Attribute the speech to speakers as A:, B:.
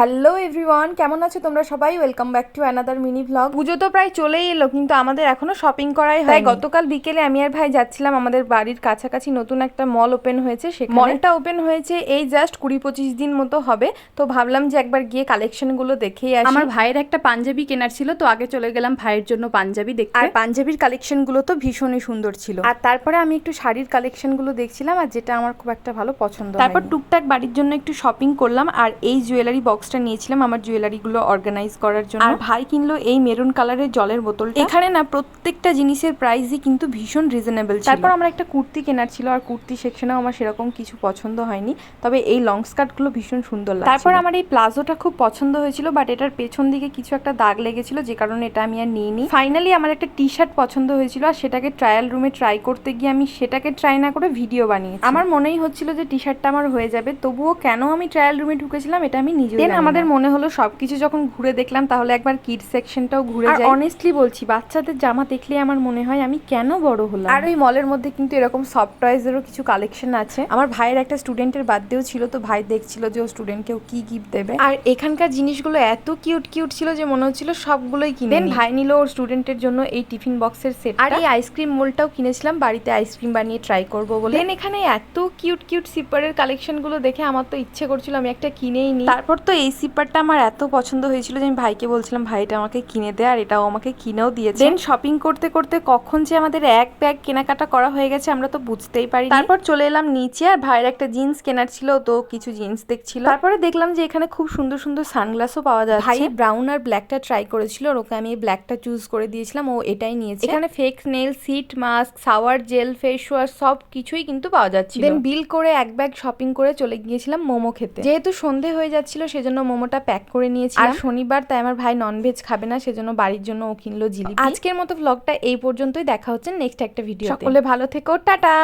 A: Hello everyone, কেমন আছো তোমরা সবাই? Welcome back to another mini vlog. পুজো তো প্রায় চলেই এলো, কিন্তু আমাদের এখনো শপিং করাই হয়। গতকাল বিকেলে আমি আর ভাই যাচ্ছিলাম, আমাদের বাড়ির কাছাকাছি নতুন একটা মল ওপেন হয়েছে। মলটা ওপেন হয়েছে এই জাস্ট 20-25 দিন মতো হবে, তো ভাবলাম যে একবার গিয়ে কালেকশনগুলো দেখেই আসি।
B: আমার ভাইয়ের একটা পাঞ্জাবি কেনার ছিল, তো আগে চলে গেলাম ভাইয়ের জন্য পাঞ্জাবি দেখতে।
A: আর পাঞ্জাবির কালেকশনগুলো তো ভীষণই সুন্দর ছিল। আর তারপরে আমি একটু শাড়ির কালেকশনগুলো দেখছিলাম, আর যেটা আমার খুব একটা ভালো পছন্দ। তারপর টুকটাক বাড়ির জন্য একটু শপিং করলাম, আর এই জুয়েলারি বক্সটা নিয়েছিলাম আমার জুয়েলারিগুলো অর্গানাইজ করার জন্য। আর ভাই কিনলো এই মেরুন কালারের জলের বোতলটা। এখানে না প্রত্যেকটা জিনিসের প্রাইসই কিন্তু ভীষণ রিজনেবল ছিল। তারপর আমার একটা কুর্তি কেনার ছিল, আর কুর্তি সেকশনেও আমার সেরকম কিছু পছন্দ হয়নি, তবে এই লং স্কার্টগুলো ভীষণ সুন্দর লাগছিল। তারপর আমার এই প্লাজোটা খুব পছন্দ হয়েছিল, বাট এটার পেছন দিকে কিছু একটা দাগ লেগেছিল, যে কারণে এটা আমি আর নিইনি। ফাইনালি আমার একটা টি শার্ট পছন্দ হয়েছিল, আর সেটাকে ট্রায়াল রুমে ট্রাই করতে গিয়ে আমি সেটাকে ট্রাই না করে ভিডিও বানিয়েছি। আমার মনেই হচ্ছিল যে টি শার্টটা আমার হয়ে যাবে, তবুও কেন আমি ট্রায়াল রুমে ঢুকেছিলাম এটা আমি নিজেই জানি না। আমাদের মনে হলো সবকিছু যখন ঘুরে দেখলাম, তাহলে একবার কিড সেকশনটাও ঘুরে যাই। অনেস্টলি বলছি, বাচ্চাদের জামা দেখলে আমার মনে হয় আমি কেন বড় হলাম। আর ওই মলের মধ্যে কিন্তু এরকম সফট টয়েজেরও কিছু কালেকশন আছে। আমার ভাইয়ের একটা স্টুডেন্টের বার্থডেও ছিল, তো ভাই দেখছিল যে ও স্টুডেন্টকেও কি গিফট দেবে। আর এখানকার জিনিসগুলো এত কিউট কিউট ছিল যে মনে হচ্ছিল সবগুলোই কিনে। দেন ভাই নিল ওর স্টুডেন্টের জন্য এই টিফিন বক্সের সেট, আর এই আইসক্রিম মোল্ডটাও কিনেছিলাম বাড়িতে আইসক্রিম বানিয়ে ট্রাই করবো বলে। দেন এখানে এত কিউট কিউট সিপারের কালেকশনগুলো দেখে আমার তো ইচ্ছে করছিল আমি একটা কিনেই নিই। তারপর তো এই সিপারটা আমার এত পছন্দ হয়েছিল যে আমি ভাইকে বলছিলাম ভাই এটা আমাকে কিনে দে, আর এটাও আমাকে কিনেও দিয়েছে। দেন শপিং করতে করতে কখন যে আমাদের এক ব্যাগ কেনাকাটা করা হয়ে গেছে আমরা তো বুঝতেই পারি। তারপর চলে এলাম নিচে, আর ভাইয়ের একটা জিন্স কেনার ছিল, তো কিছু জিন্স দেখছিল। তারপরে দেখলাম যে এখানে খুব সুন্দর সুন্দর সানগ্লাসও পাওয়া যাচ্ছে। ভাই ব্রাউন আর ব্ল্যাকটা ট্রাই করেছিল, আর ওকে আমি এই ব্ল্যাকটা চুজ করে দিয়েছিলাম, ও এটাই নিয়েছে। এখানে fake nail, seat mask, shower gel, face wash সব কিছুই কিন্তু পাওয়া যাচ্ছিল। দেন বিল করে এক ব্যাগ শপিং করে চলে গিয়েছিলাম মোমো খেতে। যেহেতু সন্ধে হয়ে যাচ্ছিল সেজন্য মোমোটা প্যাক করে নিয়েছি। আর শনিবার, তাই আমার ভাই ননভেজ খাবে না, সেজন্য বাড়ির জন্য ও কিনলো জিলিপি। আজকের মতো ব্লগটা এই পর্যন্তই, দেখা হচ্ছে নেক্সট একটা ভিডিও। সকলে ভালো থেকো, টাটা।